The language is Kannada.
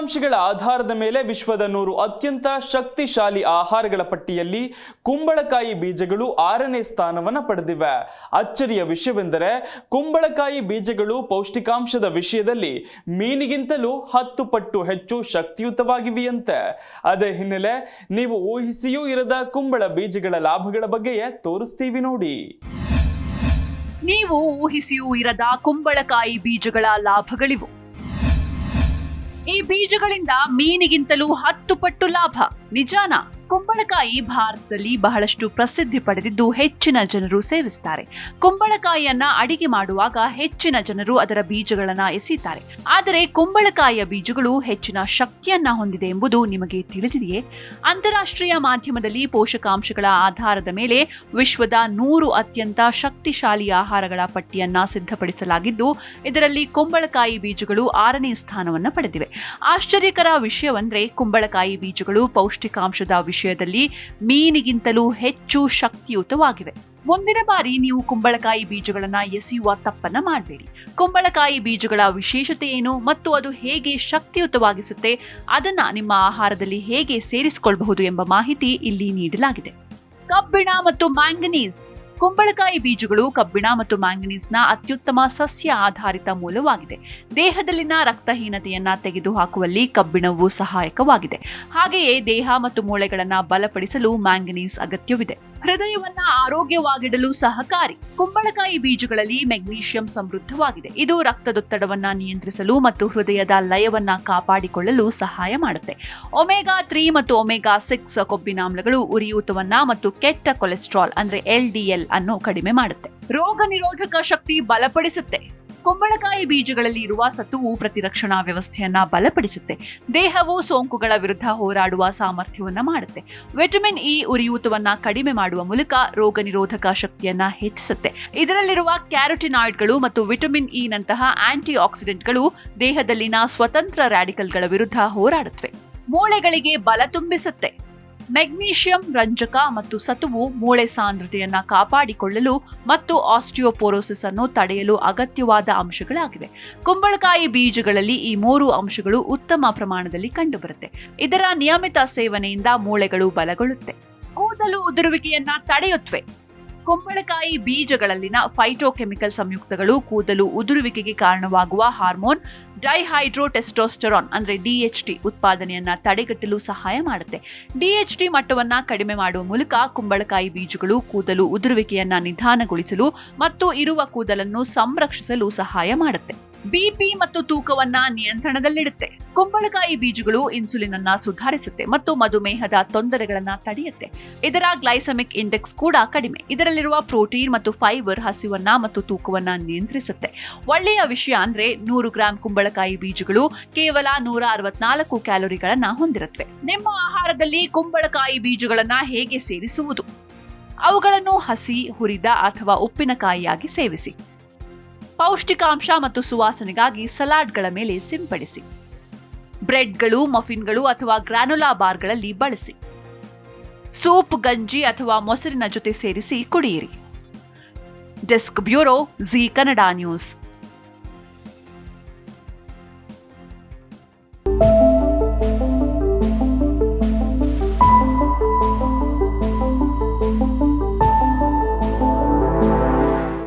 ಪೌಷ್ಟಿಕಾಂಶಗಳ ಆಧಾರದ ಮೇಲೆ ವಿಶ್ವದ 100 ಅತ್ಯಂತ ಶಕ್ತಿಶಾಲಿ ಆಹಾರಗಳ ಪಟ್ಟಿಯಲ್ಲಿ ಕುಂಬಳಕಾಯಿ ಬೀಜಗಳು 6ನೇ ಸ್ಥಾನವನ್ನು ಪಡೆದಿವೆ. ಅಚ್ಚರಿಯ ವಿಷಯವೆಂದರೆ ಕುಂಬಳಕಾಯಿ ಬೀಜಗಳು ಪೌಷ್ಟಿಕಾಂಶದ ವಿಷಯದಲ್ಲಿ ಮೀನಿಗಿಂತಲೂ 10 ಪಟ್ಟು ಹೆಚ್ಚು ಶಕ್ತಿಯುತವಾಗಿವೆಯಂತೆ. ಅದೇ ಹಿನ್ನೆಲೆ ನೀವು ಊಹಿಸಿಯೂ ಇರದ ಕುಂಬಳ ಬೀಜಗಳ ಲಾಭಗಳ ಬಗ್ಗೆ ತೋರಿಸ್ತೀವಿ ನೋಡಿ. ನೀವು ಊಹಿಸಿಯೂ ಇರದ ಕುಂಬಳಕಾಯಿ ಬೀಜಗಳ ಲಾಭಗಳಿವು. ಈ ಬೀಜಗಳಿಂದ ಮೀನಿಗಿಂತಲೂ 10 ಪಟ್ಟು ಲಾಭ. ನಿಜಾನಾ? ಕುಂಬಳಕಾಯಿ ಭಾರತದಲ್ಲಿ ಬಹಳಷ್ಟು ಪ್ರಸಿದ್ಧಿ ಪಡೆದಿದ್ದು ಹೆಚ್ಚಿನ ಜನರು ಸೇವಿಸುತ್ತಾರೆ. ಕುಂಬಳಕಾಯಿಯನ್ನ ಅಡಿಗೆ ಮಾಡುವಾಗ ಹೆಚ್ಚಿನ ಜನರು ಅದರ ಬೀಜಗಳನ್ನ ಎಸೆಯುತ್ತಾರೆ. ಆದರೆ ಕುಂಬಳಕಾಯಿಯ ಬೀಜಗಳು ಹೆಚ್ಚಿನ ಶಕ್ತಿಯನ್ನ ಹೊಂದಿದೆ ಎಂಬುದು ನಿಮಗೆ ತಿಳಿದಿದೆಯೇ? ಅಂತಾರಾಷ್ಟ್ರೀಯ ಮಾಧ್ಯಮದಲ್ಲಿ ಪೋಷಕಾಂಶಗಳ ಆಧಾರದ ಮೇಲೆ ವಿಶ್ವದ 100 ಅತ್ಯಂತ ಶಕ್ತಿಶಾಲಿ ಆಹಾರಗಳ ಪಟ್ಟಿಯನ್ನ ಸಿದ್ಧಪಡಿಸಲಾಗಿದ್ದು, ಇದರಲ್ಲಿ ಕುಂಬಳಕಾಯಿ ಬೀಜಗಳು 6ನೇ ಸ್ಥಾನವನ್ನು ಪಡೆದಿವೆ. ಆಶ್ಚರ್ಯಕರ ವಿಷಯವೆಂದರೆ ಕುಂಬಳಕಾಯಿ ಬೀಜಗಳು ಪೌಷ್ಟಿಕಾಂಶದ ವಿಷಯದಲ್ಲಿ ಮೀನಿಗಿಂತಲೂ ಹೆಚ್ಚು ಶಕ್ತಿಯುತವಾಗಿವೆ. ಮುಂದಿನ ಬಾರಿ ನೀವು ಕುಂಬಳಕಾಯಿ ಬೀಜಗಳನ್ನ ಎಸೆಯುವ ತಪ್ಪನ್ನ ಮಾಡಬೇಡಿ. ಕುಂಬಳಕಾಯಿ ಬೀಜಗಳ ವಿಶೇಷತೆ ಏನು ಮತ್ತು ಅದು ಹೇಗೆ ಶಕ್ತಿಯುತವಾಗಿಸುತ್ತೆ, ಅದನ್ನ ನಿಮ್ಮ ಆಹಾರದಲ್ಲಿ ಹೇಗೆ ಸೇರಿಸಿಕೊಳ್ಳಬಹುದು ಎಂಬ ಮಾಹಿತಿ ಇಲ್ಲಿ ನೀಡಲಾಗಿದೆ. ಕಬ್ಬಿಣ ಮತ್ತು ಮ್ಯಾಂಗನೀಸ್. ಕುಂಬಳಕಾಯಿ ಬೀಜಗಳು ಕಬ್ಬಿಣ ಮತ್ತು ಮ್ಯಾಂಗನೀಸ್ನ ಅತ್ಯುತ್ತಮ ಸಸ್ಯ ಆಧಾರಿತ ಮೂಲವಾಗಿದೆ. ದೇಹದಲ್ಲಿನ ರಕ್ತಹೀನತೆಯನ್ನ ತೆಗೆದುಹಾಕುವಲ್ಲಿ ಕಬ್ಬಿಣವು ಸಹಾಯಕವಾಗಿದೆ. ಹಾಗೆಯೇ ದೇಹ ಮತ್ತು ಮೂಳೆಗಳನ್ನ ಬಲಪಡಿಸಲು ಮ್ಯಾಂಗನೀಸ್ ಅಗತ್ಯವಿದೆ. ಹೃದಯವನ್ನ ಆರೋಗ್ಯವಾಗಿಡಲು ಸಹಕಾರಿ. ಕುಂಬಳಕಾಯಿ ಬೀಜಗಳಲ್ಲಿ ಮೆಗ್ನೀಷಿಯಂ ಸಮೃದ್ಧವಾಗಿದೆ. ಇದು ರಕ್ತದೊತ್ತಡವನ್ನ ನಿಯಂತ್ರಿಸಲು ಮತ್ತು ಹೃದಯದ ಲಯವನ್ನ ಕಾಪಾಡಿಕೊಳ್ಳಲು ಸಹಾಯ ಮಾಡುತ್ತೆ. ಒಮೆಗಾ 3 ಮತ್ತು ಒಮೆಗಾ 6 ಕೊಬ್ಬಿನಾಮ್ಲಗಳು ಉರಿಯೂತವನ್ನ ಮತ್ತು ಕೆಟ್ಟ ಕೊಲೆಸ್ಟ್ರಾಲ್ ಅಂದ್ರೆ LDL ಅನ್ನು ಕಡಿಮೆ ಮಾಡುತ್ತೆ. ರೋಗ ನಿರೋಧಕ ಶಕ್ತಿ ಬಲಪಡಿಸುತ್ತೆ. ಕುಂಬಳಕಾಯಿ ಬೀಜಗಳಲ್ಲಿ ಇರುವ ಸತುವು ಪ್ರತಿರಕ್ಷಣಾ ವ್ಯವಸ್ಥೆಯನ್ನ ಬಲಪಡಿಸುತ್ತೆ. ದೇಹವು ಸೋಂಕುಗಳ ವಿರುದ್ಧ ಹೋರಾಡುವ ಸಾಮರ್ಥ್ಯವನ್ನ ಮಾಡುತ್ತೆ. ವಿಟಮಿನ್ ಇ ಉರಿಯೂತವನ್ನ ಕಡಿಮೆ ಮಾಡುವ ಮೂಲಕ ರೋಗ ನಿರೋಧಕ ಶಕ್ತಿಯನ್ನ ಹೆಚ್ಚಿಸುತ್ತೆ. ಇದರಲ್ಲಿರುವ ಕ್ಯಾರೋಟಿನಾಯ್ಡ್ಗಳು ಮತ್ತು ವಿಟಮಿನ್ ಇ ನಂತಹ ಆಂಟಿ ಆಕ್ಸಿಡೆಂಟ್ಗಳು ದೇಹದಲ್ಲಿನ ಸ್ವತಂತ್ರ ರ್ಯಾಡಿಕಲ್ಗಳ ವಿರುದ್ಧ ಹೋರಾಡುತ್ತವೆ. ಮೂಳೆಗಳಿಗೆ ಬಲ ತುಂಬಿಸುತ್ತೆ. ಮೆಗ್ನೀಷಿಯಂ ರಂಜಕ ಮತ್ತು ಸತುವು ಮೂಳೆ ಸಾಂದ್ರತೆಯನ್ನ ಕಾಪಾಡಿಕೊಳ್ಳಲು ಮತ್ತು ಆಸ್ಟಿಯೋಪೋರೋಸಿಸ್ ಅನ್ನು ತಡೆಯಲು ಅಗತ್ಯವಾದ ಅಂಶಗಳಾಗಿವೆ. ಕುಂಬಳಕಾಯಿ ಬೀಜಗಳಲ್ಲಿ ಈ 3 ಅಂಶಗಳು ಉತ್ತಮ ಪ್ರಮಾಣದಲ್ಲಿ ಕಂಡುಬರುತ್ತೆ. ಇದರ ನಿಯಮಿತ ಸೇವನೆಯಿಂದ ಮೂಳೆಗಳು ಬಲಗೊಳ್ಳುತ್ತೆ. ಕೂದಲು ಉದುರುವಿಕೆಯನ್ನ ತಡೆಯುತ್ತವೆ. ಕುಂಬಳಕಾಯಿ ಬೀಜಗಳಲ್ಲಿನ ಫೈಟೋಕೆಮಿಕಲ್ ಸಂಯುಕ್ತಗಳು ಕೂದಲು ಉದುರುವಿಕೆಗೆ ಕಾರಣವಾಗುವ ಹಾರ್ಮೋನ್ ಡೈಹೈಡ್ರೋಟೆಸ್ಟೋಸ್ಟೆರಾನ್ ಅಂದ್ರೆ DHT ಉತ್ಪಾದನೆಯನ್ನ ತಡೆಗಟ್ಟಲು ಸಹಾಯ ಮಾಡುತ್ತೆ. DHT ಮಟ್ಟವನ್ನ ಕಡಿಮೆ ಮಾಡುವ ಮೂಲಕ ಕುಂಬಳಕಾಯಿ ಬೀಜಗಳು ಕೂದಲು ಉದುರುವಿಕೆಯನ್ನ ನಿಧಾನಗೊಳಿಸಲು ಮತ್ತು ಇರುವ ಕೂದಲನ್ನು ಸಂರಕ್ಷಿಸಲು ಸಹಾಯ ಮಾಡುತ್ತೆ. BP ಮತ್ತು ತೂಕವನ್ನ ನಿಯಂತ್ರಣದಲ್ಲಿಡುತ್ತೆ. ಕುಂಬಳಕಾಯಿ ಬೀಜಗಳು ಇನ್ಸುಲಿನ್ ಅನ್ನ ಸುಧಾರಿಸುತ್ತೆ ಮತ್ತು ಮಧುಮೇಹದ ತೊಂದರೆಗಳನ್ನ ತಡೆಯುತ್ತೆ. ಇದರ ಗ್ಲೈಸೆಮಿಕ್ ಇಂಡೆಕ್ಸ್ ಕೂಡ ಕಡಿಮೆ. ಇದರಲ್ಲಿರುವ ಪ್ರೋಟೀನ್ ಮತ್ತು ಫೈಬರ್ ಹಸಿವನ್ನ ಮತ್ತು ತೂಕವನ್ನ ನಿಯಂತ್ರಿಸುತ್ತೆ. ಒಳ್ಳೆಯ ವಿಷಯ ಅಂದ್ರೆ 100 ಗ್ರಾಂ ಕುಂಬಳಕಾಯಿ ಬೀಜಗಳು ಕೇವಲ 164 ಕ್ಯಾಲೋರಿಗಳನ್ನ ಹೊಂದಿರುತ್ತವೆ. ನಿಮ್ಮ ಆಹಾರದಲ್ಲಿ ಕುಂಬಳಕಾಯಿ ಬೀಜಗಳನ್ನ ಹೇಗೆ ಸೇರಿಸುವುದು? ಅವುಗಳನ್ನು ಹಸಿ, ಹುರಿದ ಅಥವಾ ಉಪ್ಪಿನಕಾಯಿಯಾಗಿ ಸೇವಿಸಿ. ಪೌಷ್ಟಿಕಾಂಶ ಮತ್ತು ಸುವಾಸನೆಗಾಗಿ ಸಲಾಡ್ಗಳ ಮೇಲೆ ಸಿಂಪಡಿಸಿ. ಬ್ರೆಡ್ಗಳು, ಮಫಿನ್ಗಳು ಅಥವಾ ಗ್ರಾನುಲಾ ಬಾರ್ಗಳಲ್ಲಿ ಬಳಸಿ. ಸೂಪ್, ಗಂಜಿ ಅಥವಾ ಮೊಸರಿನ ಜೊತೆ ಸೇರಿಸಿ ಕುಡಿಯಿರಿ. Desk bureau, G Kannada news.